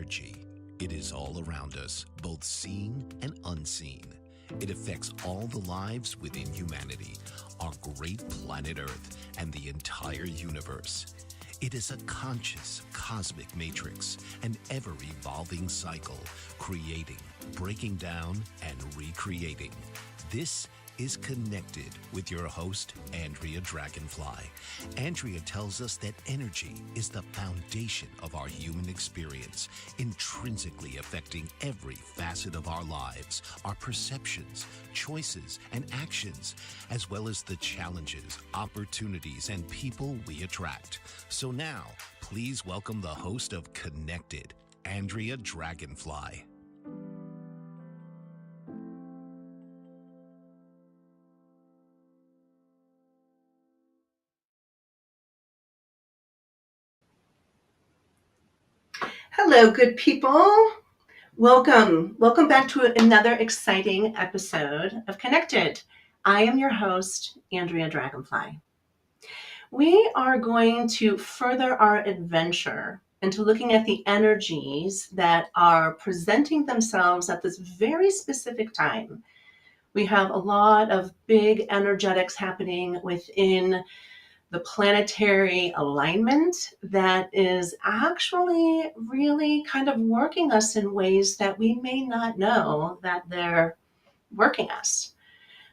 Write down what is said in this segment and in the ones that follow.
energy. It is all around us, both seen and unseen. It affects all the lives within humanity, our great planet Earth, and the entire universe. It is a conscious cosmic matrix, an ever-evolving cycle, creating, breaking down, and recreating. This is Connected with your host, Andrea Dragonfly. Andrea tells us that energy is the foundation of our human experience, intrinsically affecting every facet of our lives, our perceptions, choices, and actions, as well as the challenges, opportunities, and people we attract. So now, please welcome the host of Connected, Andrea Dragonfly. Hello, good people. Welcome back to another exciting episode of Connected. I am your host, Andrea Dragonfly. We are going to further our adventure into looking at the energies that are presenting themselves at this very specific time. We have a lot of big energetics happening within the planetary alignment that is actually really kind of working us in ways that we may not know that they're working us.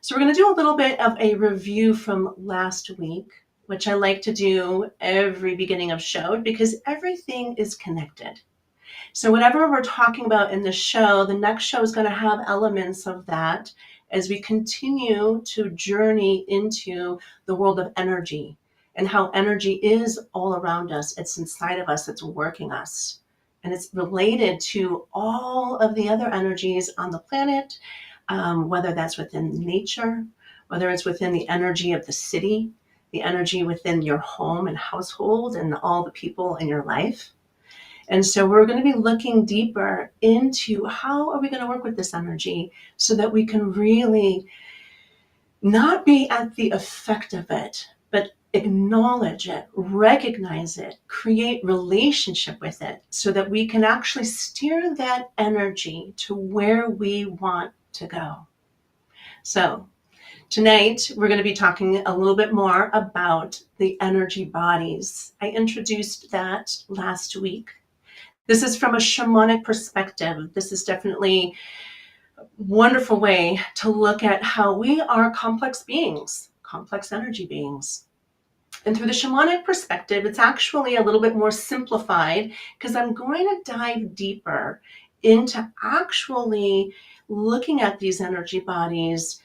So we're going to do a little bit of a review from last week, which I like to do every beginning of show because everything is connected. So whatever we're talking about in the show, the next show is going to have elements of that as we continue to journey into the world of energy and how energy is all around us. It's inside of us. It's working us. And it's related to all of the other energies on the planet, whether that's within nature, whether it's within the energy of the city, the energy within your home and household and all the people in your life. And so we're going to be looking deeper into how are we going to work with this energy so that we can really not be at the effect of it, but acknowledge it, recognize it, create relationship with it so that we can actually steer that energy to where we want to go. So tonight, we're going to be talking a little bit more about the energy bodies. I introduced that last week. This is from a shamanic perspective. This is definitely a wonderful way to look at how we are complex beings, complex energy beings. And through the shamanic perspective, it's actually a little bit more simplified because I'm going to dive deeper into actually looking at these energy bodies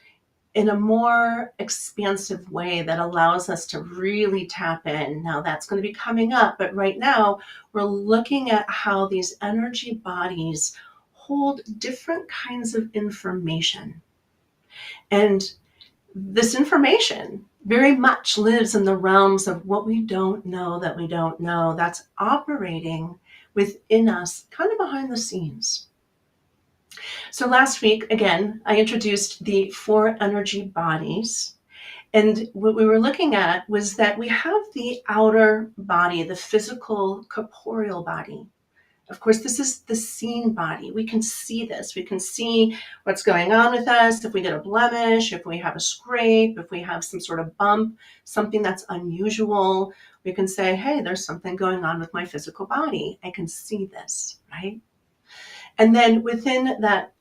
in a more expansive way that allows us to really tap in. Now that's going to be coming up, but right now we're looking at how these energy bodies hold different kinds of information. And this information very much lives in the realms of what we don't know that we don't know. That's operating within us, kind of behind the scenes. So last week, again, I introduced the 4 energy bodies. And what we were looking at was that we have the outer body, the physical corporeal body. Of course, this is the seen body. We can see this. We can see what's going on with us. If we get a blemish, if we have a scrape, if we have some sort of bump, something that's unusual, we can say, hey, there's something going on with my physical body. I can see this, right? And then within that,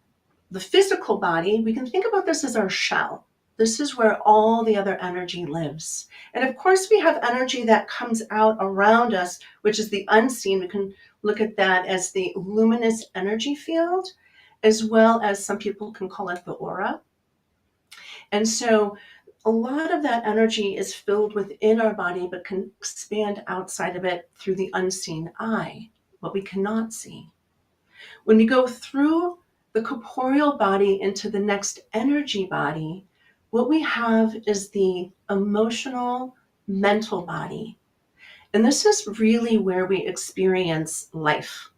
the physical body, we can think about this as our shell. This is where all the other energy lives. And of course, we have energy that comes out around us, which is the unseen. We can look at that as the luminous energy field, as well as some people can call it the aura. And so a lot of that energy is filled within our body, but can expand outside of it through the unseen eye, what we cannot see. When we go through the corporeal body into the next energy body, what we have is the emotional, mental body. And this is really where we experience life.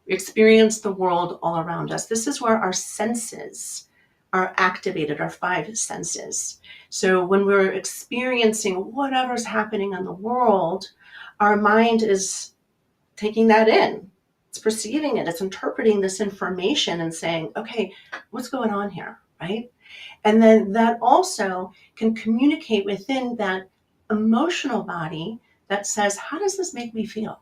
We experience the world all around us. This is where our senses are activated, our 5 senses. So when we're experiencing whatever's happening in the world, our mind is taking that in. It's perceiving it, it's interpreting this information and saying, okay, what's going on here, right? And then that also can communicate within that emotional body that says, how does this make me feel?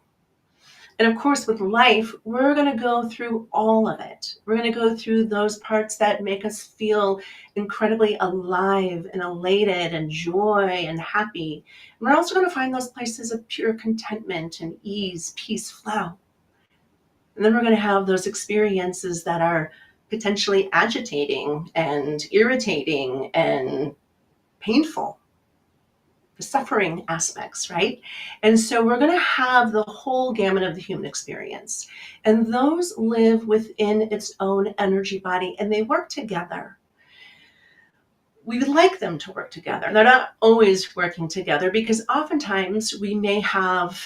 And of course, with life, we're going to go through all of it. We're going to go through those parts that make us feel incredibly alive and elated and joy and happy. And we're also going to find those places of pure contentment and ease, peace, flow. And then we're going to have those experiences that are potentially agitating and irritating and painful, the suffering aspects, right? And so we're going to have the whole gamut of the human experience. And those live within its own energy body and they work together. We would like them to work together. They're not always working together because oftentimes we may have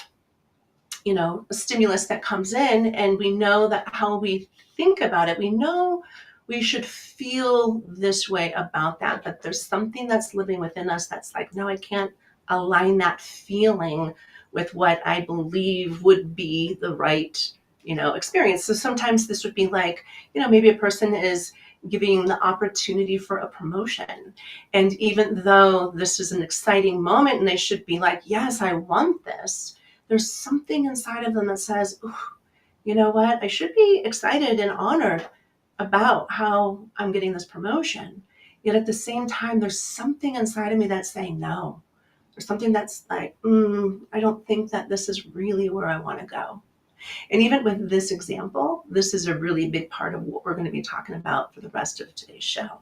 a stimulus that comes in and we know that how we think about it, we know we should feel this way about that, but there's something that's living within us that's like, no, I can't align that feeling with what I believe would be the right, experience. So sometimes this would be like, maybe a person is giving the opportunity for a promotion. And even though this is an exciting moment and they should be like, yes, I want this, there's something inside of them that says, you know what, I should be excited and honored about how I'm getting this promotion. Yet at the same time, there's something inside of me that's saying no. There's something that's like, I don't think that this is really where I want to go. And even with this example, this is a really big part of what we're going to be talking about for the rest of today's show.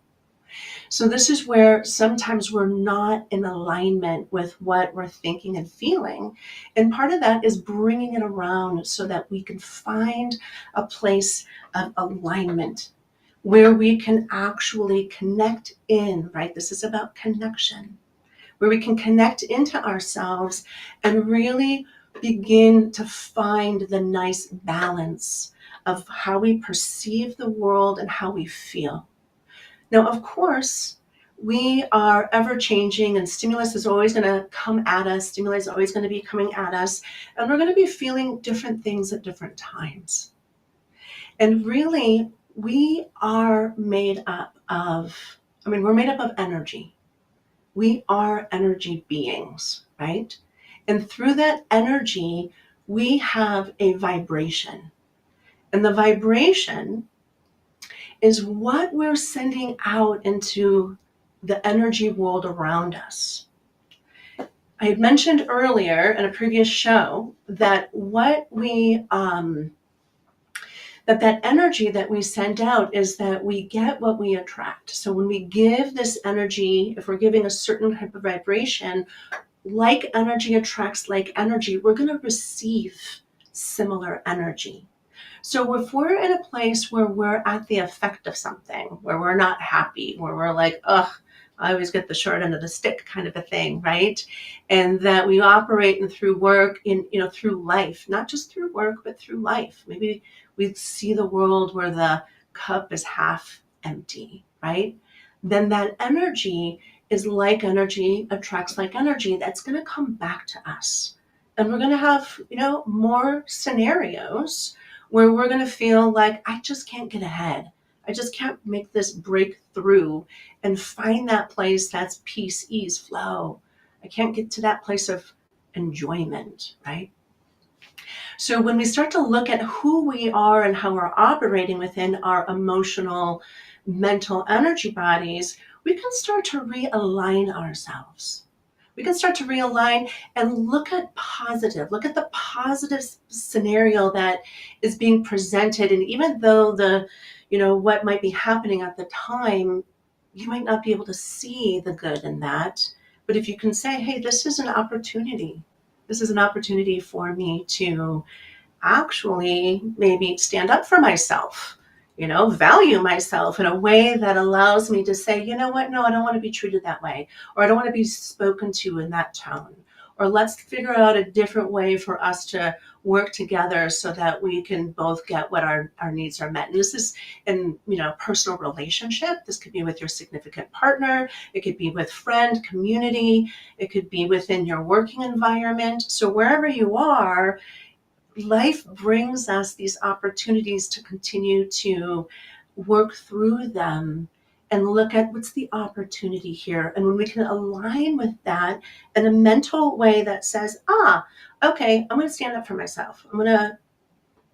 So this is where sometimes we're not in alignment with what we're thinking and feeling. And part of that is bringing it around so that we can find a place of alignment where we can actually connect in, right? This is about connection, where we can connect into ourselves and really begin to find the nice balance of how we perceive the world and how we feel. Now, of course, we are ever changing and stimulus is always going to come at us. Stimulus is always going to be coming at us. And we're going to be feeling different things at different times. And really, we are made up of, we're made up of energy. We are energy beings, right? And through that energy, we have a vibration. And the vibration is what we're sending out into the energy world around us. I had mentioned earlier in a previous show that that energy that we send out is that we get what we attract. So when we give this energy, if we're giving a certain type of vibration, like energy attracts like energy, we're going to receive similar energy. So if we're in a place where we're at the effect of something, where we're not happy, where we're like, ugh, I always get the short end of the stick kind of a thing, right? And that we operate through work, through life, not just through work, but through life. Maybe we see the world where the cup is half empty, right? Then that energy is like energy, attracts like energy, that's going to come back to us. And we're going to have, more scenarios where we're going to feel like, I just can't get ahead. I just can't make this breakthrough and find that place that's peace, ease, flow. I can't get to that place of enjoyment, right? So when we start to look at who we are and how we're operating within our emotional, mental energy bodies, we can start to realign ourselves. We can start to realign and look at the positive scenario that is being presented. And even though what might be happening at the time, you might not be able to see the good in that. But if you can say, hey, this is an opportunity. This is an opportunity for me to actually maybe stand up for myself, value myself in a way that allows me to say, you know what, no, I don't want to be treated that way, or I don't want to be spoken to in that tone, or let's figure out a different way for us to work together so that we can both get what our needs are met. And this is in, personal relationship. This could be with your significant partner. It could be with friend, community. It could be within your working environment. So wherever you are, life brings us these opportunities to continue to work through them and look at what's the opportunity here. And when we can align with that in a mental way that says, okay, I'm going to stand up for myself. I'm going to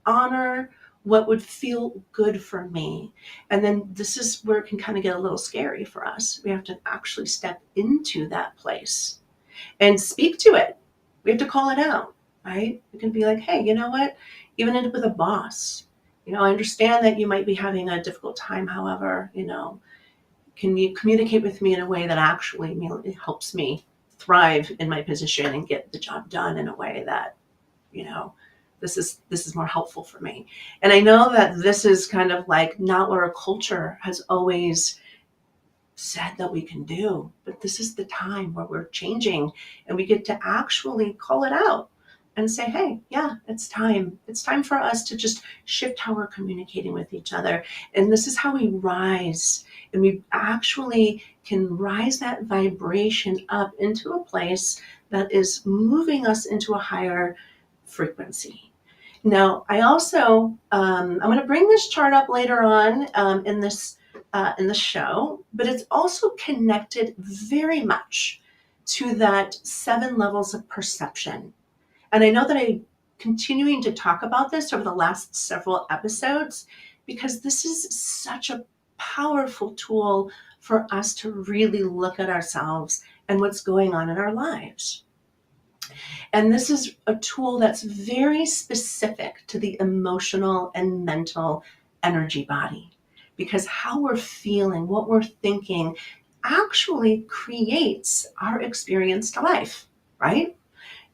honor what would feel good for me. And then this is where it can kind of get a little scary for us. We have to actually step into that place and speak to it. We have to call it out, right? We can be like, hey, you know what? Even with a boss, I understand that you might be having a difficult time. However, can you communicate with me in a way that actually it helps me thrive in my position and get the job done in a way that, this is more helpful for me. And I know that this is kind of like not what our culture has always said that we can do, but this is the time where we're changing and we get to actually call it out and say, hey, yeah, it's time. It's time for us to just shift how we're communicating with each other. And this is how we rise. And we actually can rise that vibration up into a place that is moving us into a higher frequency. Now, I also, I'm going to bring this chart up later on in the show, but it's also connected very much to that 7 levels of perception. And I know that I'm continuing to talk about this over the last several episodes because this is such a powerful tool for us to really look at ourselves and what's going on in our lives. And this is a tool that's very specific to the emotional and mental energy body, because how we're feeling, what we're thinking actually creates our experienced life, right?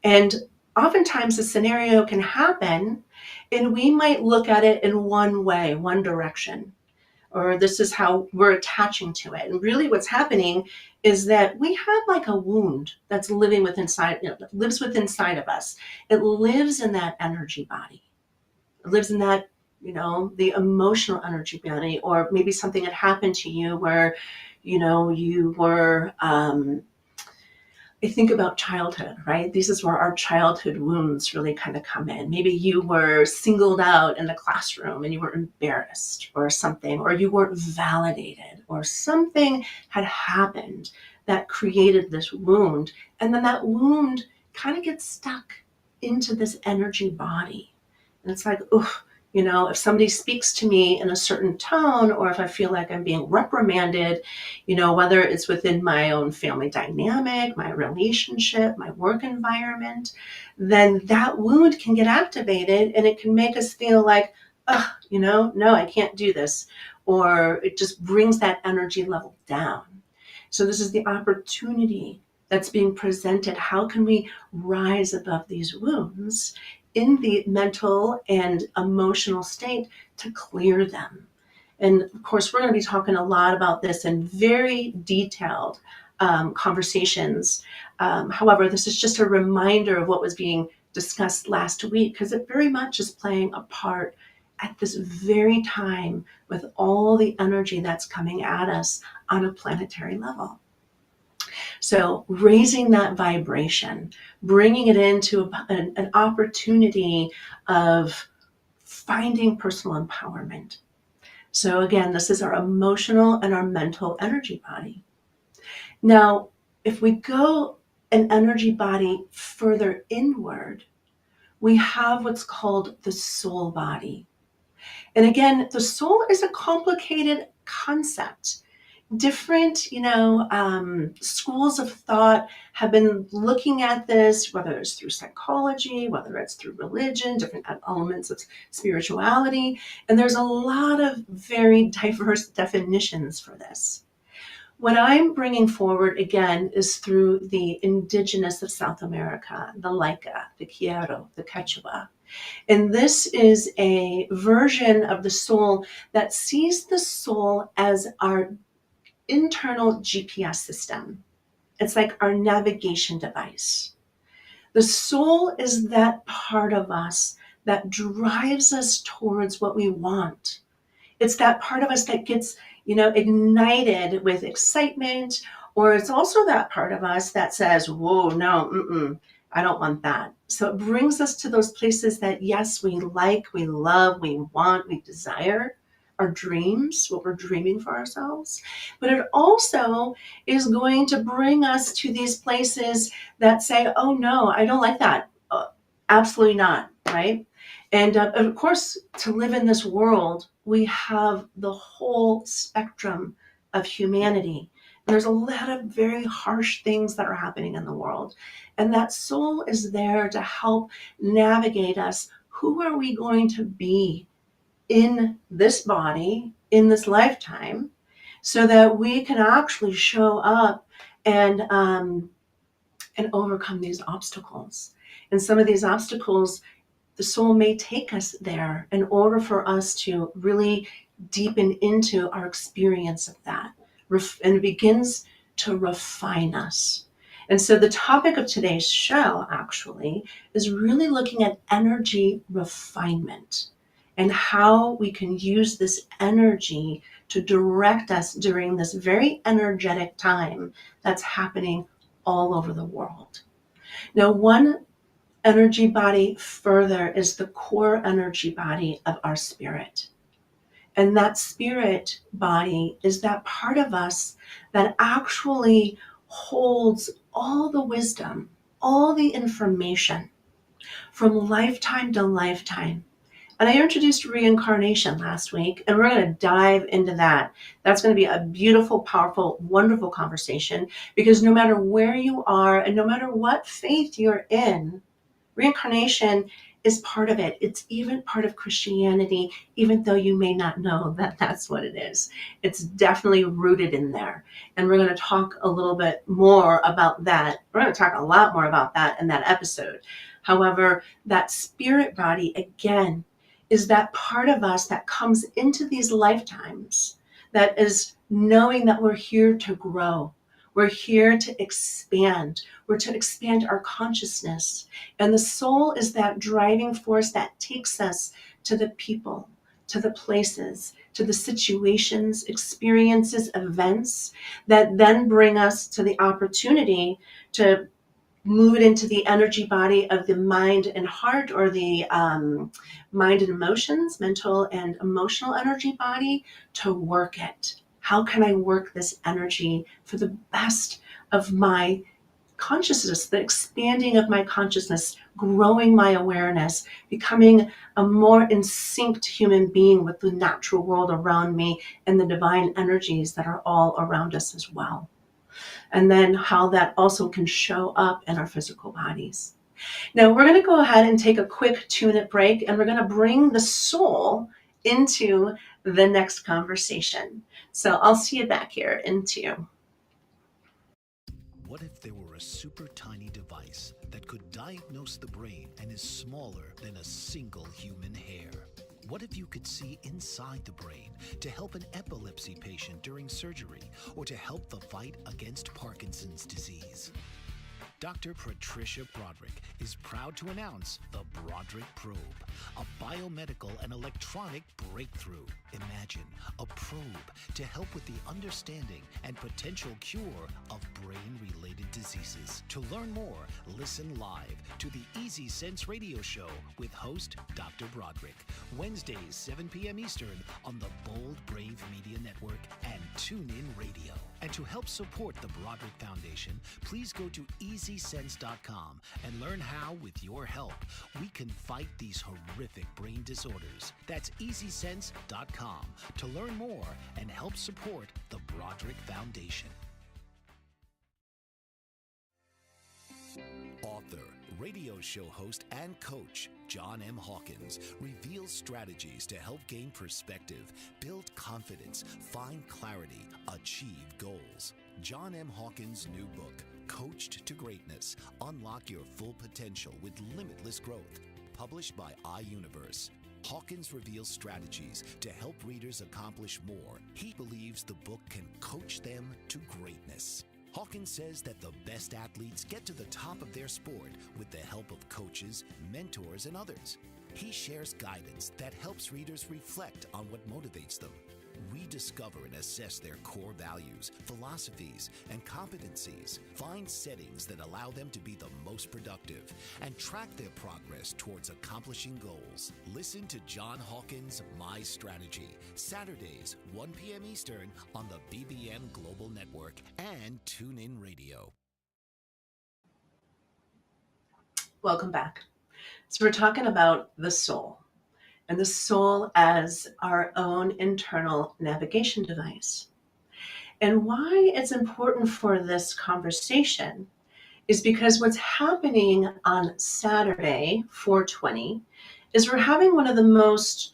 And oftentimes a scenario can happen and we might look at it in one way, one direction, or this is how we're attaching to it. And really what's happening is that we have like a wound that's living within inside, that lives within inside of us. It lives in that energy body. It lives in that, the emotional energy body, or maybe something had happened to you where, you were, I think about childhood, right? This is where our childhood wounds really kind of come in. Maybe you were singled out in the classroom and you were embarrassed or something, or you weren't validated, or something had happened that created this wound. And then that wound kind of gets stuck into this energy body. And it's like, if somebody speaks to me in a certain tone, or if I feel like I'm being reprimanded, whether it's within my own family dynamic, my relationship, my work environment, then that wound can get activated and it can make us feel like, no, I can't do this. Or it just brings that energy level down. So this is the opportunity that's being presented. How can we rise above these wounds in the mental and emotional state to clear them? And of course, we're going to be talking a lot about this in very detailed conversations. However, this is just a reminder of what was being discussed last week, because it very much is playing a part at this very time with all the energy that's coming at us on a planetary level. So raising that vibration, bringing it into an opportunity of finding personal empowerment. So again, this is our emotional and our mental energy body. Now, if we go an energy body further inward, we have what's called the soul body. And again, the soul is a complicated concept. Different, schools of thought have been looking at this, whether it's through psychology, whether it's through religion, different elements of spirituality. And there's a lot of very diverse definitions for this. What I'm bringing forward again is through the indigenous of South America, the Laika, the Quiero, the Quechua. And this is a version of the soul that sees the soul as our internal GPS system. It's like our navigation device. The soul is that part of us that drives us towards what we want. It's that part of us that gets, ignited with excitement, or it's also that part of us that says, whoa, no, I don't want that. So it brings us to those places that, yes, we like, we love, we want, we desire, our dreams, what we're dreaming for ourselves. But it also is going to bring us to these places that say, oh no, I don't like that. Absolutely not, right? And of course, to live in this world, we have the whole spectrum of humanity. There's a lot of very harsh things that are happening in the world. And that soul is there to help navigate us. Who are we going to be in this body, in this lifetime, so that we can actually show up and overcome these obstacles? And some of these obstacles, the soul may take us there in order for us to really deepen into our experience of that. And it begins to refine us. And so the topic of today's show actually is really looking at energy refinement and how we can use this energy to direct us during this very energetic time that's happening all over the world. Now, one energy body further is the core energy body of our spirit. And that spirit body is that part of us that actually holds all the wisdom, all the information from lifetime to lifetime. And I introduced reincarnation last week, and we're going to dive into that. That's going to be a beautiful, powerful, wonderful conversation, because no matter where you are and no matter what faith you're in, reincarnation is part of it. It's even part of Christianity, even though you may not know that that's what it is. It's definitely rooted in there. And we're going to talk a little bit more about that. We're going to talk a lot more about that in that episode. However, that spirit body, again, is that part of us that comes into these lifetimes that is knowing that we're here to grow. We're here to expand. We're to expand our consciousness. And the soul is that driving force that takes us to the people, to the places, to the situations, experiences, events that then bring us to the opportunity to move it into the energy body of the mind and heart, or the mind and emotions, mental and emotional energy body, to work it. How can I work this energy for the best of my consciousness, the expanding of my consciousness, growing my awareness, becoming a more in sync human being with the natural world around me and the divine energies that are all around us as well? And then how that also can show up in our physical bodies. Now, we're going to go ahead and take a quick 2-minute break, and we're going to bring the soul into the next conversation. So I'll see you back here in 2. What if there were a super tiny device that could diagnose the brain and is smaller than a single human hair? What if you could see inside the brain to help an epilepsy patient during surgery, or to help the fight against Parkinson's disease? Dr. Patricia Broderick is proud to announce the Broderick Probe, a biomedical and electronic breakthrough. Imagine a probe to help with the understanding and potential cure of brain-related diseases. To learn more, listen live to the Easy Sense radio show with host Dr. Broderick, Wednesdays 7 p.m. Eastern on the Bold Brave Media Network and TuneIn Radio. And to help support the Broderick Foundation, please go to EasySense.com and learn how, with your help, we can fight these horrific brain disorders. That's EasySense.com to learn more and help support the Broderick Foundation. Author, radio show host, and coach John M. Hawkins reveals strategies to help gain perspective, build confidence, find clarity, achieve goals. John M. Hawkins' new book, Coached to Greatness: Unlock Your Full Potential with Limitless Growth, published by iUniverse. Hawkins reveals strategies to help readers accomplish more. He believes the book can coach them to greatness. Hawkins says that the best athletes get to the top of their sport with the help of coaches, mentors, and others. He shares guidance that helps readers reflect on what motivates them. We discover and assess their core values, philosophies, and competencies. Find settings that allow them to be the most productive and track their progress towards accomplishing goals. Listen to John Hawkins' My Strategy, Saturdays, 1 p.m. Eastern on the BBM Global Network and TuneIn Radio. Welcome back. So we're talking about the soul, and the soul as our own internal navigation device. And why it's important for this conversation is because what's happening on Saturday, 4/20, is we're having one of the most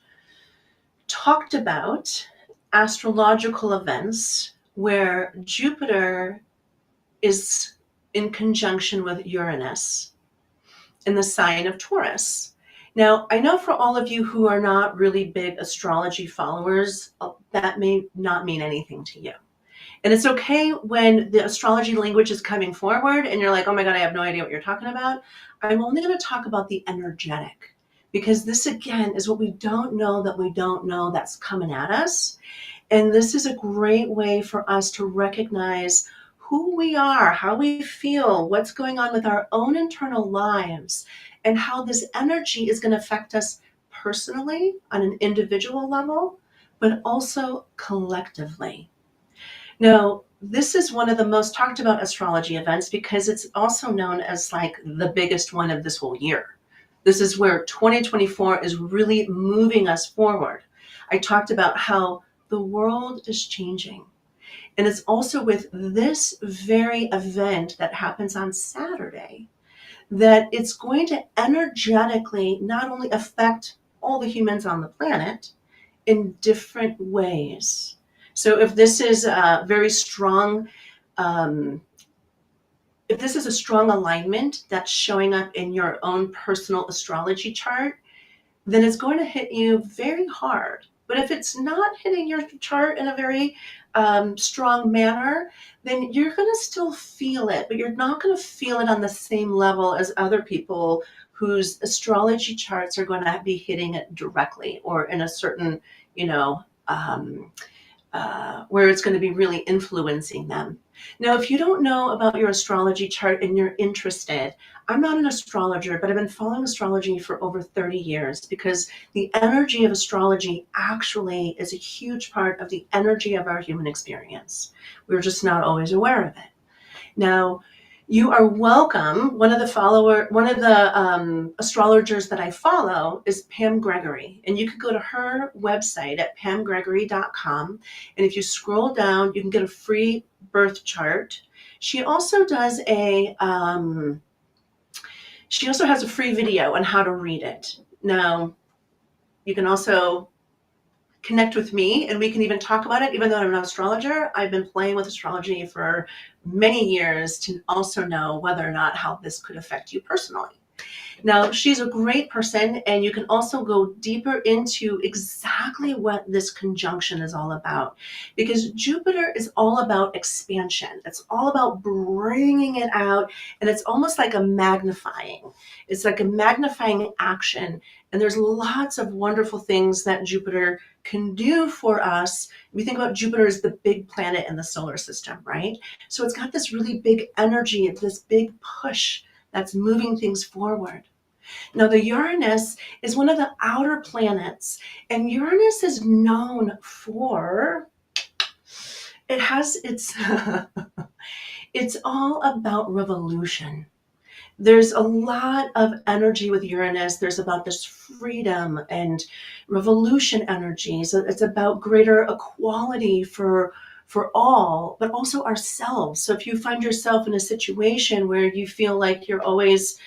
talked about astrological events where Jupiter is in conjunction with Uranus in the sign of Taurus. Now, I know for all of you who are not really big astrology followers, that may not mean anything to you. And it's okay when the astrology language is coming forward and you're like, oh my God, I have no idea what you're talking about. I'm only going to talk about the energetic, because this again is what we don't know that we don't know that's coming at us. And this is a great way for us to recognize who we are, how we feel, what's going on with our own internal lives, and how this energy is going to affect us personally on an individual level, but also collectively. Now, this is one of the most talked about astrology events because it's also known as like the biggest one of this whole year. This is where 2024 is really moving us forward. I talked about how the world is changing. And it's also with this very event that happens on Saturday that it's going to energetically not only affect all the humans on the planet in different ways. So if this is a very strong, if this is a strong alignment that's showing up in your own personal astrology chart, then it's going to hit you very hard. But if it's not hitting your chart in a very strong manner, then you're going to still feel it, but you're not going to feel it on the same level as other people whose astrology charts are going to be hitting it directly or in a certain, where it's going to be really influencing them. Now, if you don't know about your astrology chart and you're interested, I'm not an astrologer, but I've been following astrology for over 30 years because the energy of astrology actually is a huge part of the energy of our human experience. We're just not always aware of it. Now, you are welcome. One of the astrologers that I follow is Pam Gregory, and you can go to her website at pamgregory.com. And if you scroll down, you can get a free birth chart. She also does she also has a free video on how to read it. Now, you can also connect with me and we can even talk about it. Even though I'm an astrologer, I've been playing with astrology for many years to also know whether or not how this could affect you personally. Now, she's a great person, and you can also go deeper into exactly what this conjunction is all about, because Jupiter is all about expansion. It's all about bringing it out, and it's almost like a magnifying. It's like a magnifying action, and there's lots of wonderful things that Jupiter can do for us. We think about Jupiter as the big planet in the solar system, right? So it's got this really big energy, this big push that's moving things forward. Now, the Uranus is one of the outer planets, and Uranus is known for, it's all about revolution. There's a lot of energy with Uranus. There's about this freedom and revolution energy. So it's about greater equality for all, but also ourselves. So if you find yourself in a situation where you feel like you're always,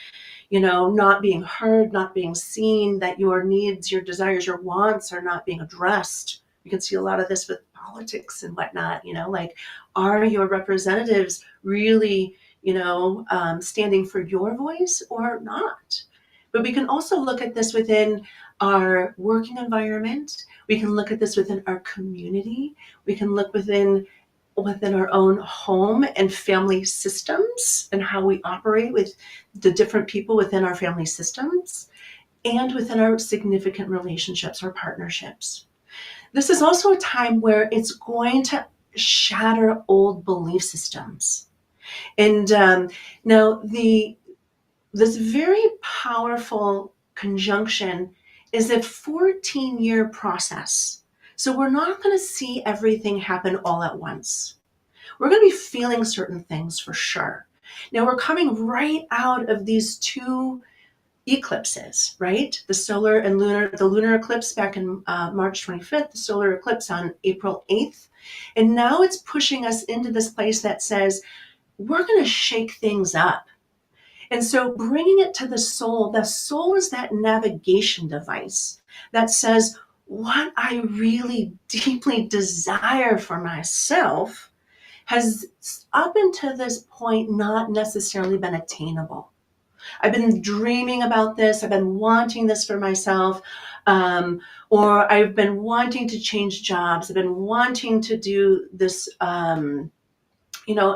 not being heard, not being seen, that your needs, your desires, your wants are not being addressed. You can see a lot of this with politics and whatnot, like, are your representatives really, standing for your voice or not? But we can also look at this within our working environment. We can look at this within our community. We can look within our own home and family systems and how we operate with the different people within our family systems and within our significant relationships or partnerships. This is also a time where it's going to shatter old belief systems. And now this very powerful conjunction is a 14-year process. So we're not going to see everything happen all at once. We're going to be feeling certain things for sure. Now we're coming right out of these two eclipses, right? The solar and lunar, the lunar eclipse back in March 25th, the solar eclipse on April 8th. And now it's pushing us into this place that says, we're going to shake things up. And so bringing it to the soul is that navigation device that says, what I really deeply desire for myself has up until this point not necessarily been attainable. I've been dreaming about this. I've been wanting this for myself. Or I've been wanting to change jobs. I've been wanting to do this,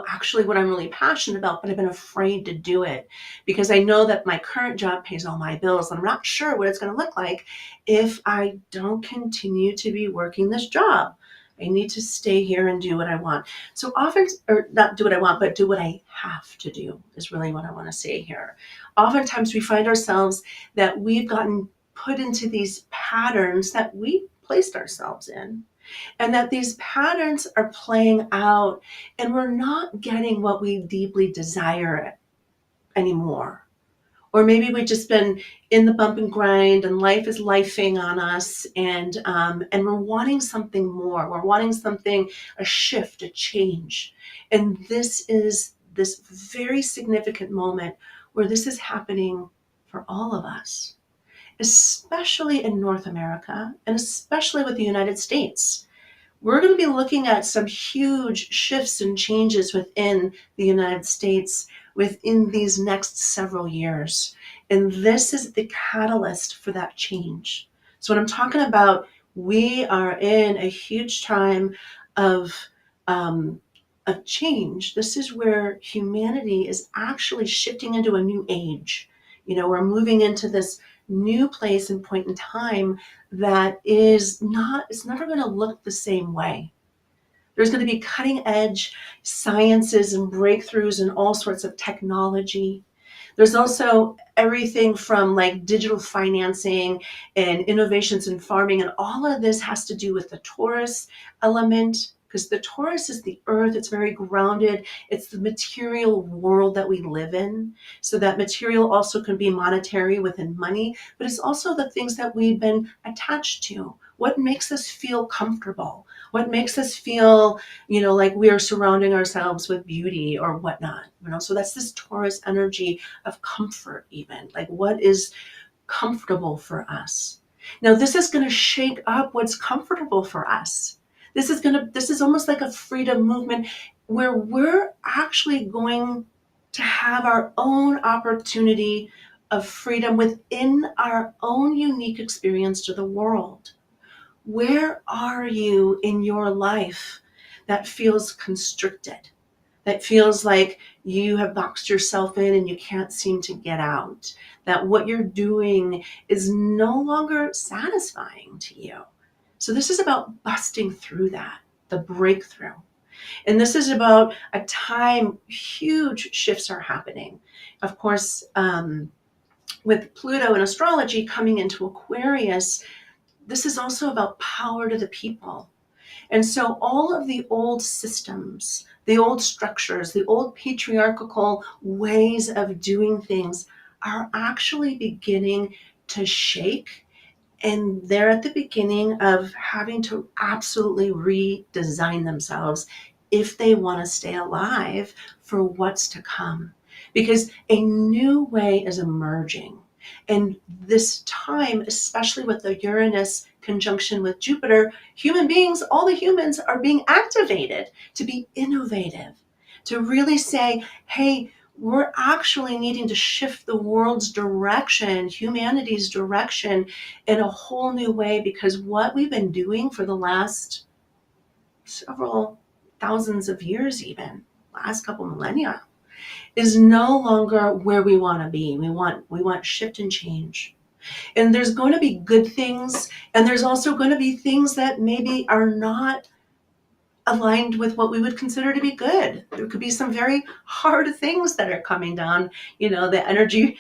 actually what I'm really passionate about, but I've been afraid to do it because I know that my current job pays all my bills. I'm not sure what it's going to look like if I don't continue to be working this job. I need to stay here and do what I want. So often, or not do what I want, but do what I have to do is really what I want to say here. Oftentimes we find ourselves that we've gotten put into these patterns that we placed ourselves in, and that these patterns are playing out and we're not getting what we deeply desire anymore. Or maybe we've just been in the bump and grind and life is lifing on us, and we're wanting something more. We're wanting something, a shift, a change. And this is this very significant moment where this is happening for all of us, especially in North America and especially with the United States. We're going to be looking at some huge shifts and changes within the United States within these next several years. And this is the catalyst for that change. So when I'm talking about we are in a huge time of change, this is where humanity is actually shifting into a new age. We're moving into this new place and point in time that it's never going to look the same way. There's going to be cutting edge sciences and breakthroughs in all sorts of technology. There's also everything from like digital financing and innovations in farming, and all of this has to do with the Taurus element, because the Taurus is the earth. It's very grounded. It's the material world that we live in. So that material also can be monetary within money, but it's also the things that we've been attached to. What makes us feel comfortable? What makes us feel, like we are surrounding ourselves with beauty or whatnot? So that's this Taurus energy of comfort, even like what is comfortable for us. Now, this is going to shake up what's comfortable for us. This is almost like a freedom movement where we're actually going to have our own opportunity of freedom within our own unique experience to the world. Where are you in your life that feels constricted? That feels like you have boxed yourself in and you can't seem to get out? That what you're doing is no longer satisfying to you? So this is about busting through that, the breakthrough. And this is about a time huge shifts are happening. Of course, with Pluto and astrology coming into Aquarius, this is also about power to the people. And so all of the old systems, the old structures, the old patriarchal ways of doing things are actually beginning to shake. And they're at the beginning of having to absolutely redesign themselves if they want to stay alive for what's to come. Because a new way is emerging. And this time, especially with the Uranus conjunction with Jupiter, human beings, all the humans are being activated to be innovative, to really say, hey, we're actually needing to shift the world's direction, humanity's direction, in a whole new way, because what we've been doing for the last several thousands of years, even last couple millennia, is no longer where we want to be. We want shift and change. And there's going to be good things, and there's also going to be things that maybe are not aligned with what we would consider to be good. There could be some very hard things that are coming down, the energy,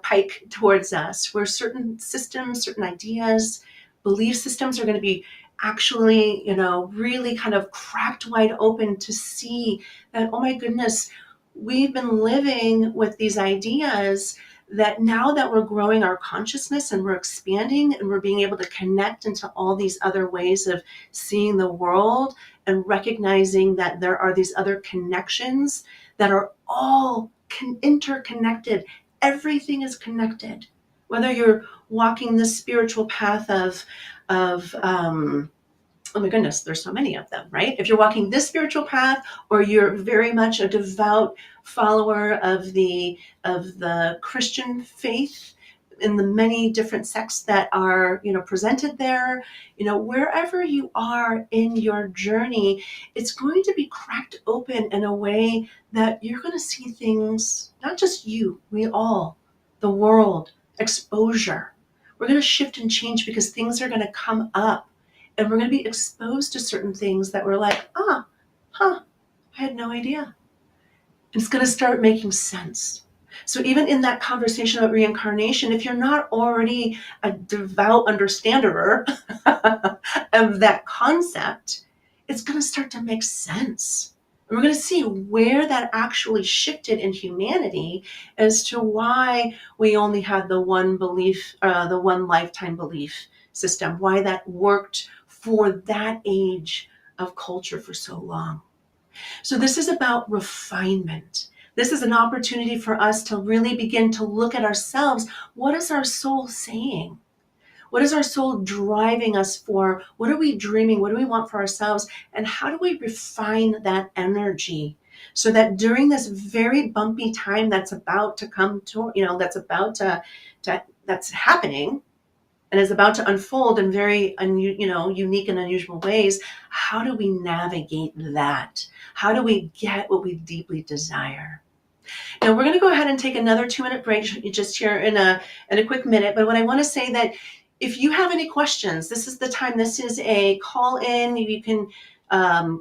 pike towards us, where certain systems, certain ideas, belief systems are going to be actually, really kind of cracked wide open to see that, oh my goodness, we've been living with these ideas that now that we're growing our consciousness and we're expanding and we're being able to connect into all these other ways of seeing the world and recognizing that there are these other connections that are all interconnected. Everything is connected. Whether you're walking the spiritual path of oh my goodness, there's so many of them, right? If you're walking this spiritual path, or you're very much a devout follower of the Christian faith in the many different sects that are, presented there, wherever you are in your journey, it's going to be cracked open in a way that you're going to see things, not just you, we all, the world, exposure. We're going to shift and change because things are going to come up, and we're going to be exposed to certain things that we're like, I had no idea. It's going to start making sense. So even in that conversation about reincarnation, if you're not already a devout understander of that concept, it's going to start to make sense. And we're going to see where that actually shifted in humanity as to why we only had the one belief, the one lifetime belief system, why that worked for that age of culture for so long. So this is about refinement. This is an opportunity for us to really begin to look at ourselves. What is our soul saying? What is our soul driving us for? What are we dreaming? What do we want for ourselves? And how do we refine that energy so that during this very bumpy time that's about to come to, that's happening and is about to unfold in very unique and unusual ways, how do we navigate that? How do we get what we deeply desire? Now we're going to go ahead and take another 2-minute break just here in a quick minute. But what I want to say that if you have any questions, this is the time. This is a call in. You can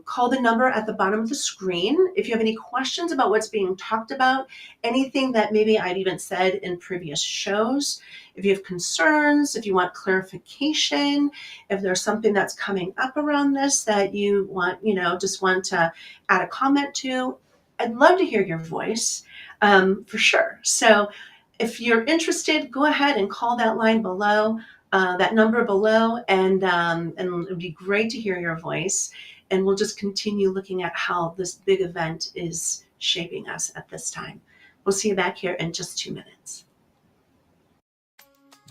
call the number at the bottom of the screen. If you have any questions about what's being talked about, anything that maybe I've even said in previous shows, if you have concerns, if you want clarification, if there's something that's coming up around this that you want, just want to add a comment to, I'd love to hear your voice for sure. So if you're interested, go ahead and call that line below, that number below, and it would be great to hear your voice. And we'll just continue looking at how this big event is shaping us at this time. We'll see you back here in just 2 minutes.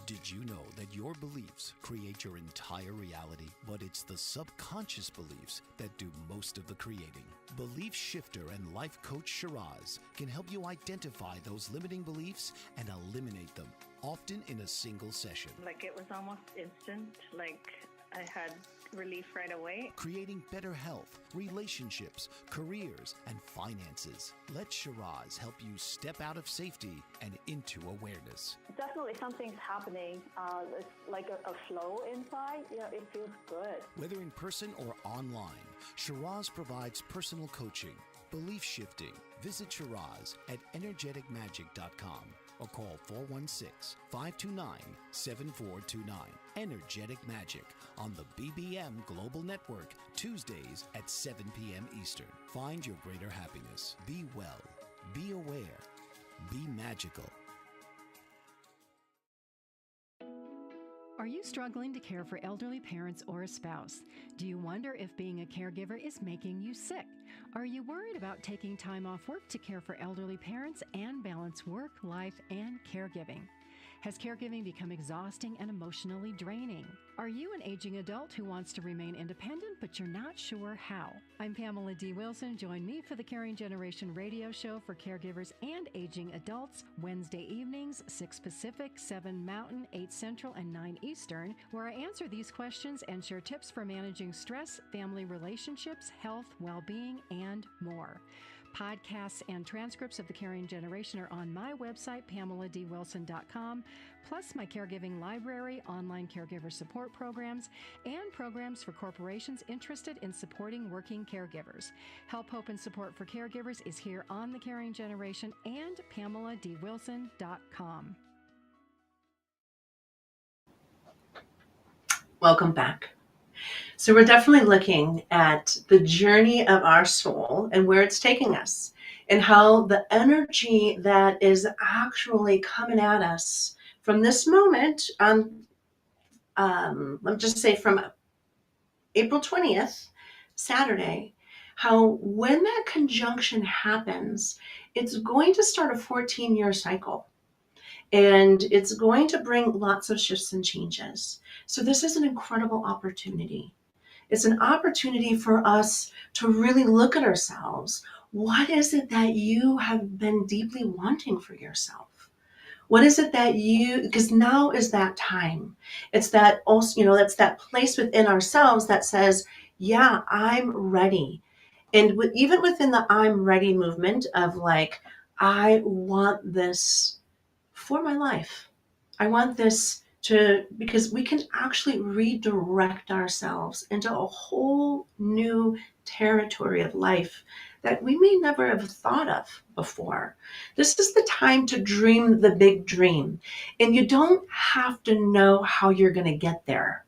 Did you know that your beliefs create your entire reality, but it's the subconscious beliefs that do most of the creating? Belief shifter and life coach Shiraz can help you identify those limiting beliefs and eliminate them, often in a single session. Like it was almost instant, like I had relief right away. Creating better health, relationships, careers, and finances. Let Shiraz help you step out of safety and into awareness. Definitely something's happening. It's like a flow inside. It feels good. Whether in person or online, Shiraz provides personal coaching, belief shifting. Visit Shiraz at energeticmagic.com or call 416-529-7429. Energetic Magic on the BBM Global Network, Tuesdays at 7 p.m. Eastern. Find your greater happiness. Be well. Be aware. Be magical. Are you struggling to care for elderly parents or a spouse? Do you wonder if being a caregiver is making you sick? Are you worried about taking time off work to care for elderly parents and balance work, life, and caregiving? Has caregiving become exhausting and emotionally draining? Are you an aging adult who wants to remain independent, but you're not sure how? I'm Pamela D. Wilson. Join me for the Caring Generation radio show for caregivers and aging adults, Wednesday evenings, 6 Pacific, 7 Mountain, 8 Central, and 9 Eastern, where I answer these questions and share tips for managing stress, family relationships, health, well-being, and more. Podcasts and transcripts of The Caring Generation are on my website, PamelaDWilson.com, plus my caregiving library, online caregiver support programs, and programs for corporations interested in supporting working caregivers. Help, hope, and support for caregivers is here on The Caring Generation and PamelaDWilson.com. Welcome back. So we're definitely looking at the journey of our soul and where it's taking us, and how the energy that is actually coming at us from this moment on, let's just say from April 20th, Saturday, how when that conjunction happens, it's going to start a 14-year cycle. And it's going to bring lots of shifts and changes. So this is an incredible opportunity. It's an opportunity for us to really look at ourselves. What is it that you have been deeply wanting for yourself? What is it that because now is that time. It's that also, that's that place within ourselves that says, yeah, I'm ready. And even within the I'm ready movement of like, I want this for my life. I want this because we can actually redirect ourselves into a whole new territory of life that we may never have thought of before. This is the time to dream the big dream. And you don't have to know how you're going to get there.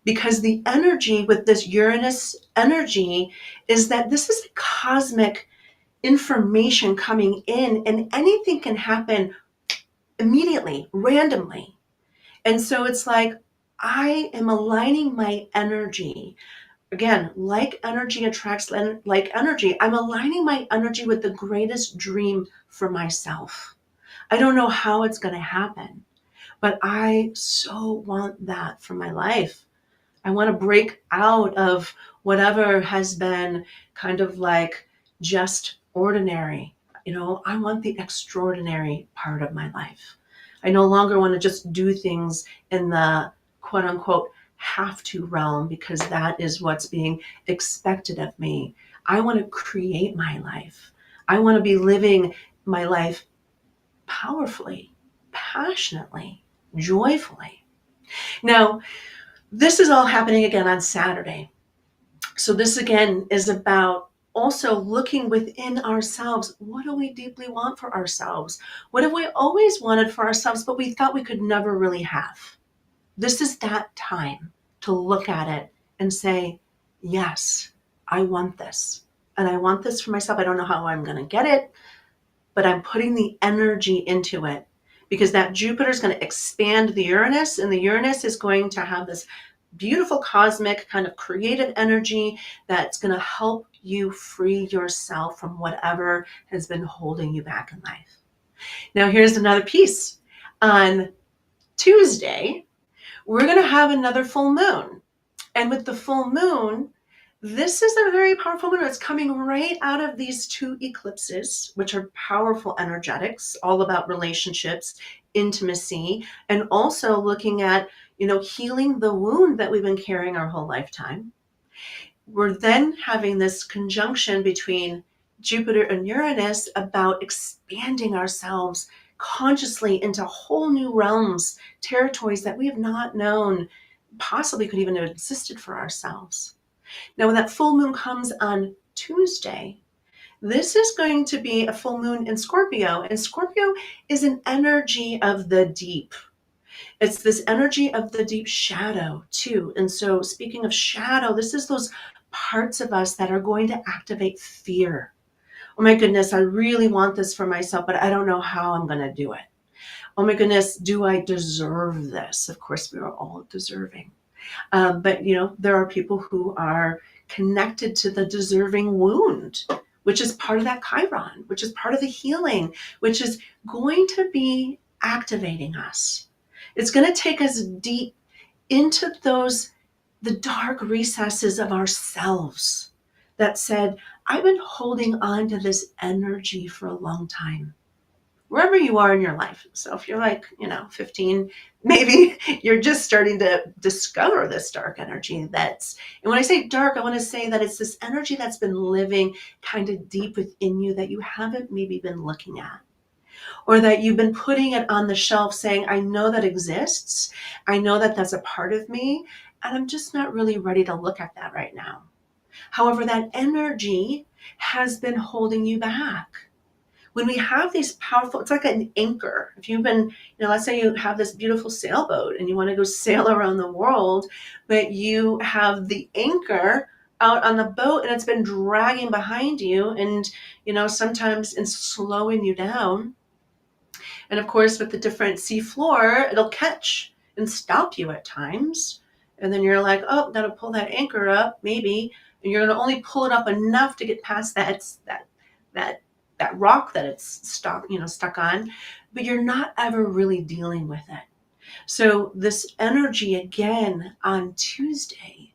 Because the energy with this Uranus energy is that this is cosmic information coming in, and anything can happen immediately, randomly. And so it's like, I am aligning my energy. Again, like energy attracts like energy. I'm aligning my energy with the greatest dream for myself. I don't know how it's going to happen, but I so want that for my life. I want to break out of whatever has been kind of like just ordinary. I want the extraordinary part of my life. I no longer want to just do things in the quote unquote have to realm because that is what's being expected of me. I want to create my life. I want to be living my life powerfully, passionately, joyfully. Now, this is all happening again on Saturday. So this again is about also looking within ourselves. What do we deeply want for ourselves? What have we always wanted for ourselves, but we thought we could never really have? This is that time to look at it and say, yes, I want this. And I want this for myself. I don't know how I'm going to get it, but I'm putting the energy into it, because that Jupiter is going to expand the Uranus, and the Uranus is going to have this beautiful cosmic kind of creative energy that's going to help you free yourself from whatever has been holding you back in life. Now, here's another piece. On Tuesday, we're going to have another full moon. And with the full moon, this is a very powerful moon. It's coming right out of these two eclipses, which are powerful energetics, all about relationships, intimacy, and also looking at, healing the wound that we've been carrying our whole lifetime. We're then having this conjunction between Jupiter and Uranus about expanding ourselves consciously into whole new realms, territories that we have not known possibly could even have existed for ourselves. Now, when that full moon comes on Tuesday, this is going to be a full moon in Scorpio, and Scorpio is an energy of the deep. It's this energy of the deep shadow too. And so speaking of shadow, this is those parts of us that are going to activate fear. Oh my goodness, I really want this for myself, but I don't know how I'm going to do it. Oh my goodness, do I deserve this? Of course, we are all deserving. But there are people who are connected to the deserving wound, which is part of that Chiron, which is part of the healing, which is going to be activating us. It's going to take us deep into the dark recesses of ourselves that said, I've been holding on to this energy for a long time. wherever you are in your life. So if you're like, 15, maybe you're just starting to discover this dark energy and when I say dark, I want to say that it's this energy that's been living kind of deep within you that you haven't maybe been looking at, or that you've been putting it on the shelf saying, I know that exists. I know that that's a part of me, and I'm just not really ready to look at that right now. However, that energy has been holding you back. When we have these powerful, it's like an anchor. If you've been, let's say you have this beautiful sailboat and you want to go sail around the world, but you have the anchor out on the boat and it's been dragging behind you and, sometimes it's slowing you down. And of course, with the different sea floor, it'll catch and stop you at times. And then you're like, oh, gotta pull that anchor up, maybe. And you're gonna only pull it up enough to get past that rock that it's stuck on, but you're not ever really dealing with it. So this energy again on Tuesday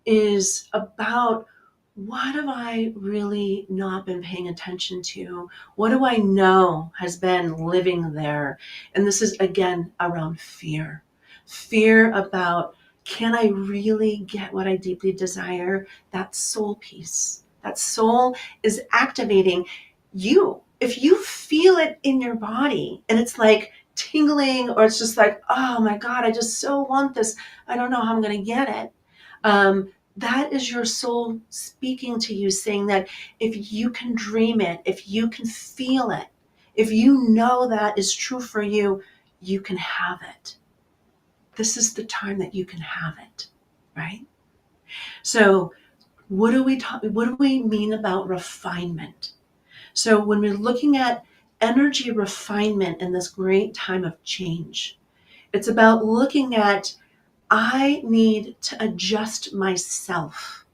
is about, what have I really not been paying attention to? What do I know has been living there? And this is again around fear. Fear about, can I really get what I deeply desire? That soul piece. That soul is activating you. If you feel it in your body and it's like tingling, or it's just like, oh my God, I just so want this. I don't know how I'm going to get it. That is your soul speaking to you, saying that if you can dream it, if you can feel it, if you know that is true for you, you can have it. This is the time that you can have it, right? So what do we mean about refinement? So when we're looking at energy refinement in this great time of change, it's about looking at, I need to adjust myself.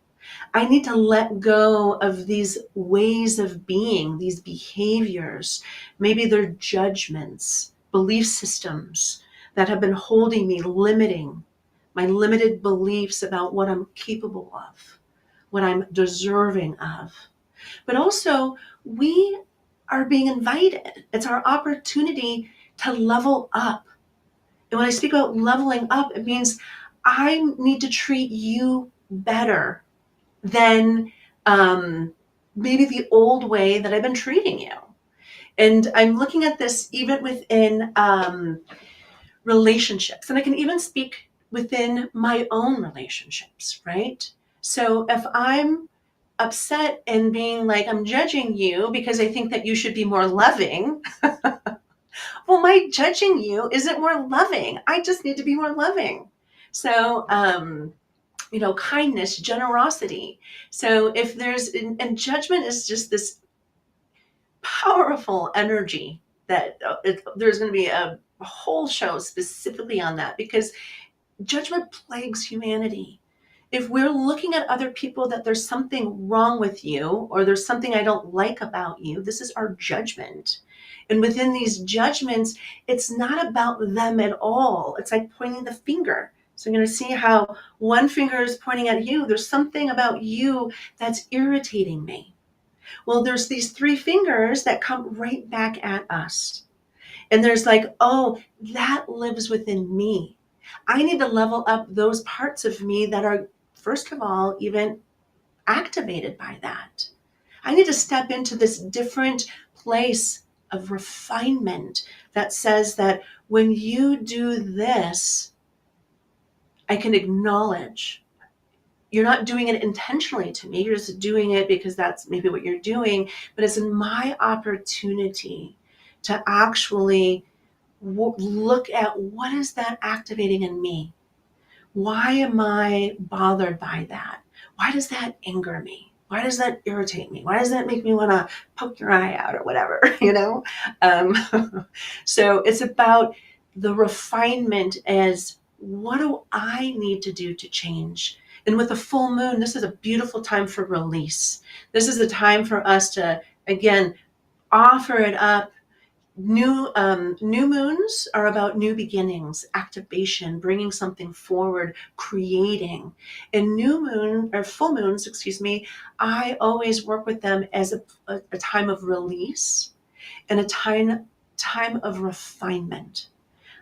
I need to let go of these ways of being, these behaviors. Maybe they're judgments, belief systems that have been holding me, limiting my limited beliefs about what I'm capable of, what I'm deserving of. But also, we are being invited. It's our opportunity to level up. And when I speak about leveling up, it means I need to treat you better than maybe the old way that I've been treating you. And I'm looking at this even within relationships. And I can even speak within my own relationships, right? So if I'm upset and being like, I'm judging you because I think that you should be more loving, well, my judging you isn't more loving. I just need to be more loving. So, kindness, generosity. So if and judgment is just this powerful energy that there's going to be a whole show specifically on that, because judgment plagues humanity. If we're looking at other people that there's something wrong with you, or there's something I don't like about you, this is our judgment. And within these judgments, it's not about them at all. It's like pointing the finger. So you're going to see how one finger is pointing at you. There's something about you that's irritating me. Well, there's these three fingers that come right back at us. And there's like, oh, that lives within me. I need to level up those parts of me that are, first of all, even activated by that. I need to step into this different place of refinement that says that when you do this, I can acknowledge. You're not doing it intentionally to me. You're just doing it because that's maybe what you're doing. But it's my opportunity to actually look at, what is that activating in me? Why am I bothered by that? Why does that anger me? Why does that irritate me? Why does that make me want to poke your eye out or whatever, So it's about the refinement as, what do I need to do to change? And with the full moon, this is a beautiful time for release. This is a time for us to, again, offer it up. New moons are about new beginnings, activation, bringing something forward, creating. And full moons, I always work with them as a time of release and a time time of refinement.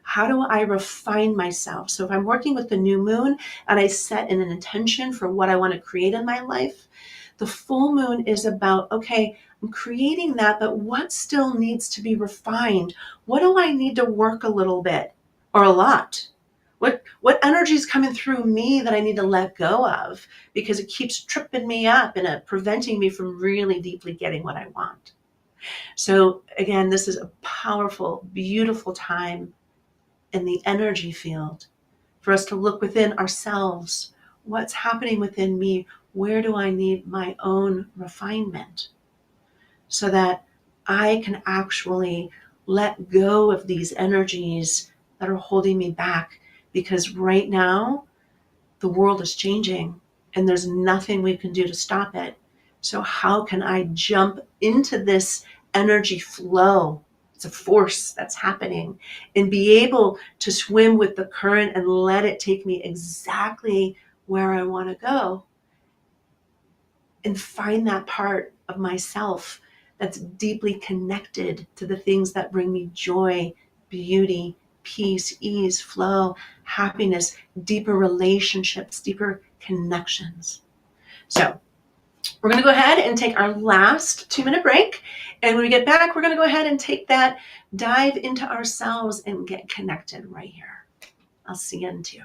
How do I refine myself? So if I'm working with the new moon and I set an intention for what I want to create in my life, the full moon is about, okay, I'm creating that, but what still needs to be refined? What do I need to work a little bit or a lot? What energy is coming through me that I need to let go of because it keeps tripping me up and preventing me from really deeply getting what I want? So again, this is a powerful, beautiful time in the energy field for us to look within ourselves. What's happening within me? Where do I need my own refinement so that I can actually let go of these energies that are holding me back? Because right now, the world is changing and there's nothing we can do to stop it. So how can I jump into this energy flow? It's a force that's happening, and be able to swim with the current and let it take me exactly where I want to go, and find that part of myself that's deeply connected to the things that bring me joy, beauty, peace, ease, flow, happiness, deeper relationships, deeper connections. So we're going to go ahead and take our last 2-minute break. And when we get back, we're going to go ahead and take that dive into ourselves and get connected right here. I'll see you in 2.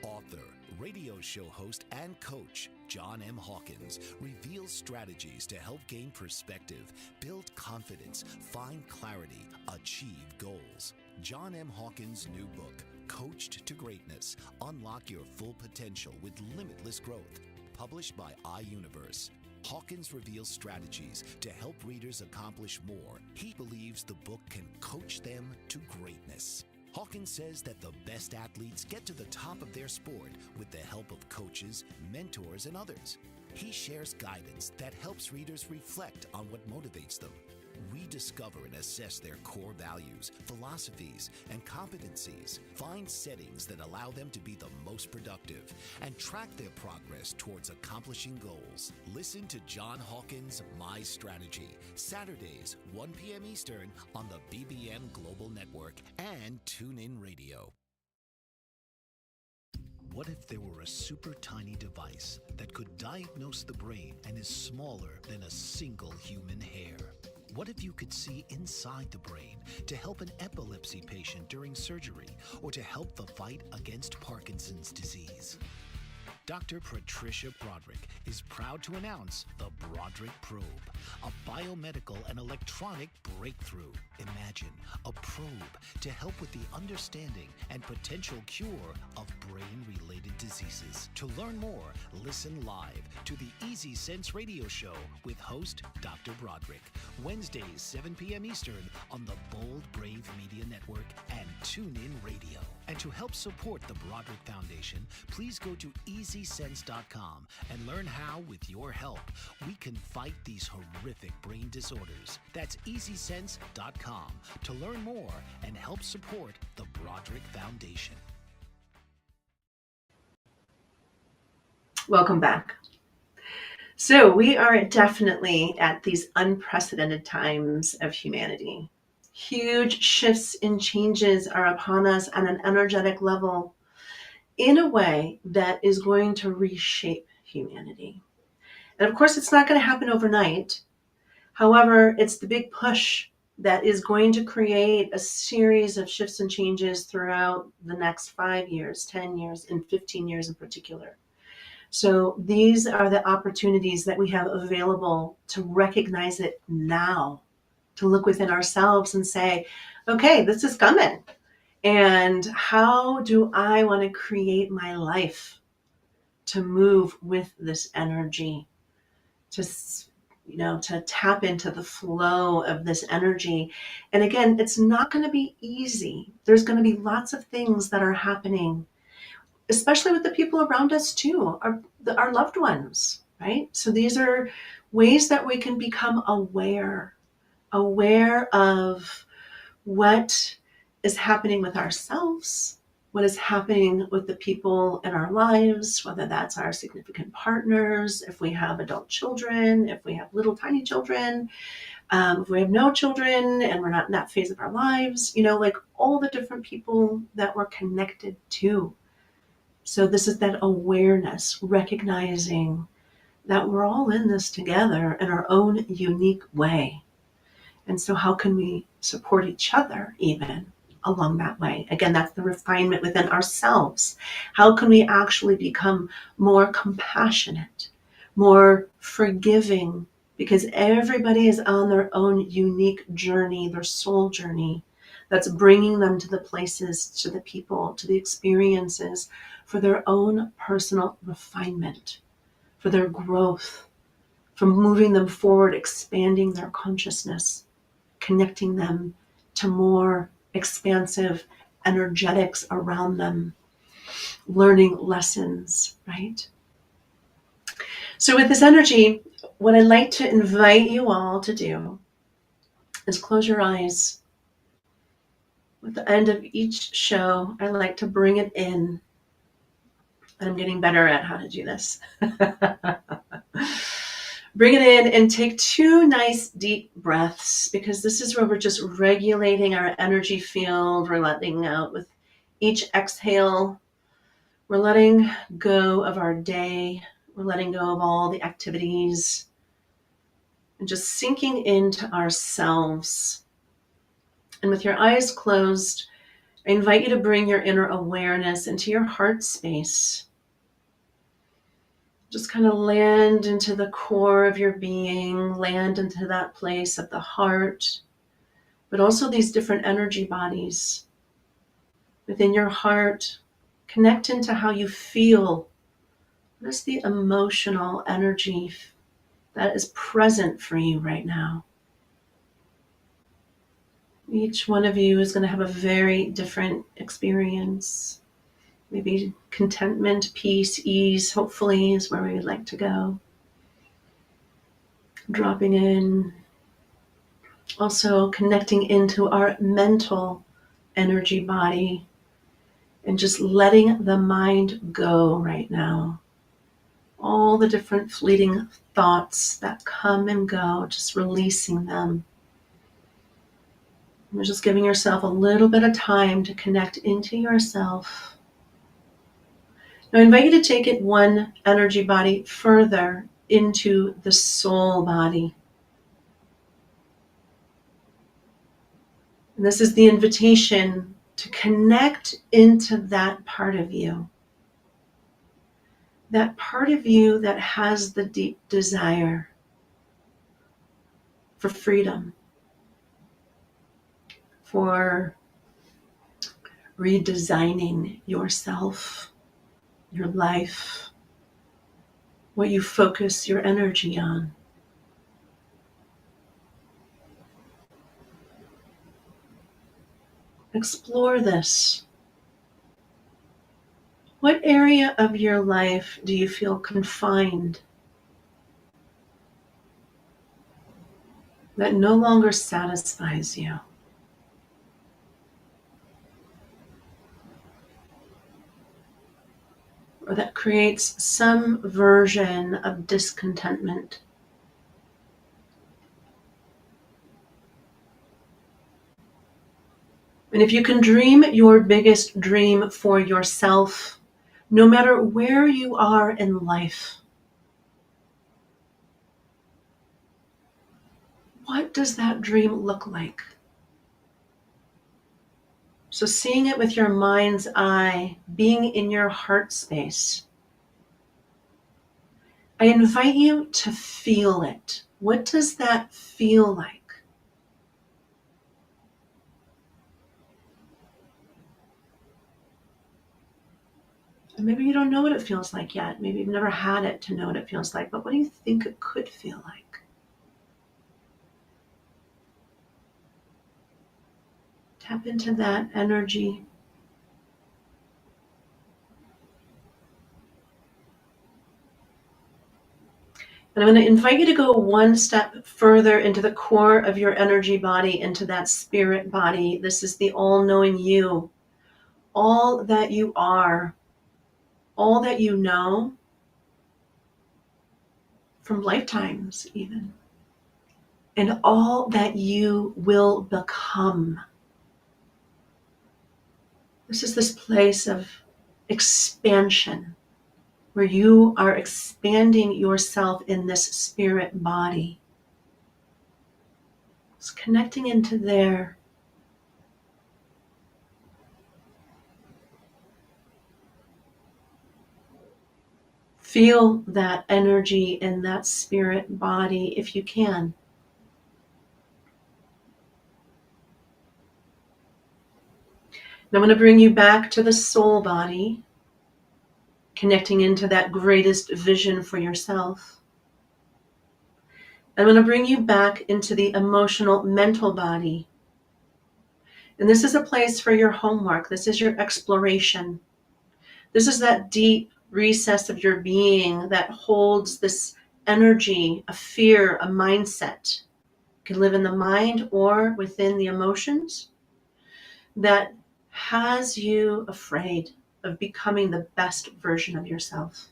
Author, radio show host, and coach John M. Hawkins reveals strategies to help gain perspective, build confidence, find clarity, achieve goals. John M. Hawkins' new book, Coached to Greatness, Unlock Your Full Potential with Limitless Growth, published by iUniverse. Hawkins reveals strategies to help readers accomplish more. He believes the book can coach them to greatness. Hawkins says that the best athletes get to the top of their sport with the help of coaches, mentors, and others. He shares guidance that helps readers reflect on what motivates them. We discover and assess their core values, philosophies, and competencies, find settings that allow them to be the most productive, and track their progress towards accomplishing goals. Listen to John Hawkins' My Strategy, Saturdays, 1 p.m. Eastern on the BBM Global Network and TuneIn Radio. What if there were a super tiny device that could diagnose the brain and is smaller than a single human hair? What if you could see inside the brain to help an epilepsy patient during surgery or to help the fight against Parkinson's disease? Dr. Patricia Broderick is proud to announce the Broderick Probe, a biomedical and electronic breakthrough. Imagine a probe to help with the understanding and potential cure of brain-related diseases. To learn more, listen live to the Easy Sense radio show with host Dr. Broderick, Wednesdays 7 p.m. Eastern on the Bold Brave Media Network and TuneIn Radio. And to help support the Broderick Foundation, please go to EasySense.com and learn how, with your help, we can fight these horrific brain disorders. That's EasySense.com to learn more and help support the Broderick Foundation. Welcome back. So we are definitely at these unprecedented times of humanity. Huge shifts and changes are upon us on an energetic level in a way that is going to reshape humanity. And of course, it's not going to happen overnight. However, it's the big push that is going to create a series of shifts and changes throughout the next 5 years, 10 years, and 15 years in particular. So these are the opportunities that we have available to recognize it now, to look within ourselves and say, okay, this is coming. And how do I want to create my life to move with this energy, to tap into the flow of this energy? And again, it's not going to be easy. There's going to be lots of things that are happening, especially with the people around us too, our loved ones, right? So these are ways that we can become aware of what is happening with ourselves what is happening with the people in our lives, whether that's our significant partners, if we have adult children, if we have little tiny children, if we have no children and we're not in that phase of our lives, like all the different people that we're connected to. So this is that awareness, recognizing that we're all in this together in our own unique way. And so how can we support each other even along that way? Again, that's the refinement within ourselves. How can we actually become more compassionate, more forgiving? Because everybody is on their own unique journey, their soul journey, that's bringing them to the places, to the people, to the experiences for their own personal refinement, for their growth, for moving them forward, expanding their consciousness, connecting them to more expansive energetics around them, learning lessons, right? So with this energy, what I'd like to invite you all to do is close your eyes. At the end of each show, I like to bring it in, and I'm getting better at how to do this. Bring it in and take 2 nice deep breaths, because this is where we're just regulating our energy field. We're letting out with each exhale. We're letting go of our day. We're letting go of all the activities and just sinking into ourselves. And with your eyes closed, I invite you to bring your inner awareness into your heart space. Just kind of land into the core of your being, land into that place of the heart, but also these different energy bodies within your heart. Connect into how you feel. What is the emotional energy that is present for you right now? Each one of you is going to have a very different experience. Maybe contentment, peace, ease, hopefully, is where we would like to go. Dropping in, also connecting into our mental energy body and just letting the mind go right now. All the different fleeting thoughts that come and go, just releasing them. You're just giving yourself a little bit of time to connect into yourself. Now I invite you to take it one energy body further into the soul body. And this is the invitation to connect into that part of you. That part of you that has the deep desire for freedom, for redesigning yourself, your life, what you focus your energy on. Explore this. What area of your life do you feel confined, that no longer satisfies you? Or that creates some version of discontentment? And if you can dream your biggest dream for yourself, no matter where you are in life, what does that dream look like? So seeing it with your mind's eye, being in your heart space, I invite you to feel it. What does that feel like? And maybe you don't know what it feels like yet. Maybe you've never had it to know what it feels like, but what do you think it could feel like? Tap into that energy. And I'm going to invite you to go one step further into the core of your energy body, into that spirit body. This is the all-knowing you, all that you are, all that you know, from lifetimes even, and all that you will become. This is this place of expansion, where you are expanding yourself in this spirit body. It's connecting into there. Feel that energy in that spirit body if you can. Now I'm going to bring you back to the soul body, connecting into that greatest vision for yourself. I'm going to bring you back into the emotional, mental body. And this is a place for your homework. This is your exploration. This is that deep recess of your being that holds this energy, a fear, a mindset. You can live in the mind or within the emotions that has you afraid of becoming the best version of yourself.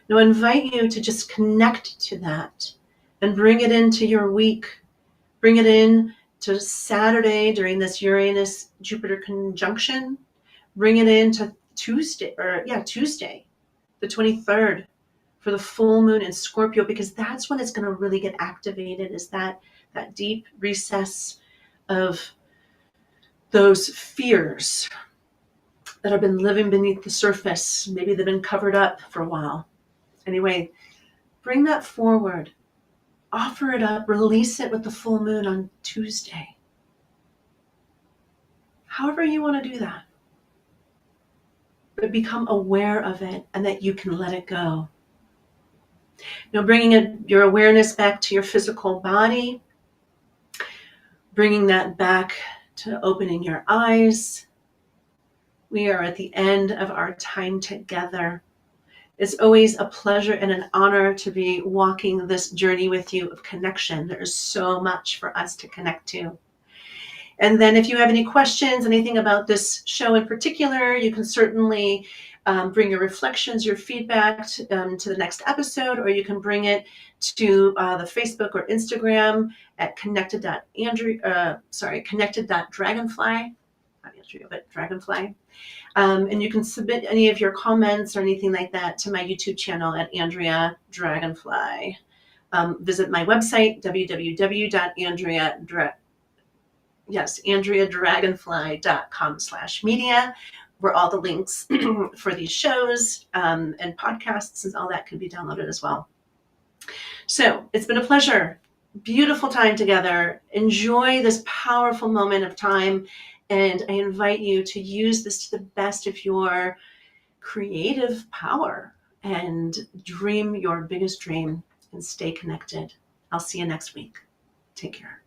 Now I invite you to just connect to that and bring it into your week. Bring it in to Saturday during this Uranus-Jupiter conjunction. Bring it into Tuesday, the 23rd, for the full moon in Scorpio, because that's when it's going to really get activated, is that deep recess of those fears that have been living beneath the surface. Maybe they've been covered up for a while. Anyway, bring that forward. Offer it up. Release it with the full moon on Tuesday. However you want to do that. But become aware of it and that you can let it go. Now bringing your awareness back to your physical body. Bringing that back to opening your eyes. We are at the end of our time together. It's always a pleasure and an honor to be walking this journey with you of connection. There is so much for us to connect to. And then if you have any questions, anything about this show in particular, you can certainly bring your reflections, your feedback to the next episode, or you can bring it to the Facebook or Instagram at connected.dragonfly. Not Andrea, but Dragonfly. And you can submit any of your comments or anything like that to my YouTube channel at Andrea Dragonfly. Visit my website, AndreaDragonfly.com/media, where all the links for these shows and podcasts and all that can be downloaded as well. So it's been a pleasure. Beautiful time together. Enjoy this powerful moment of time. And I invite you to use this to the best of your creative power and dream your biggest dream and stay connected. I'll see you next week. Take care.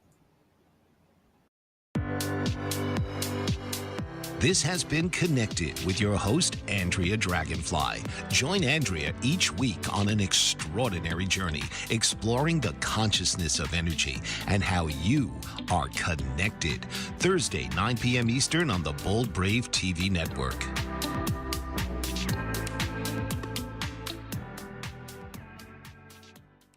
This has been Connected with your host, Andrea Dragonfly. Join Andrea each week on an extraordinary journey, exploring the consciousness of energy and how you are connected. Thursday, 9 p.m. Eastern on the Bold Brave TV network.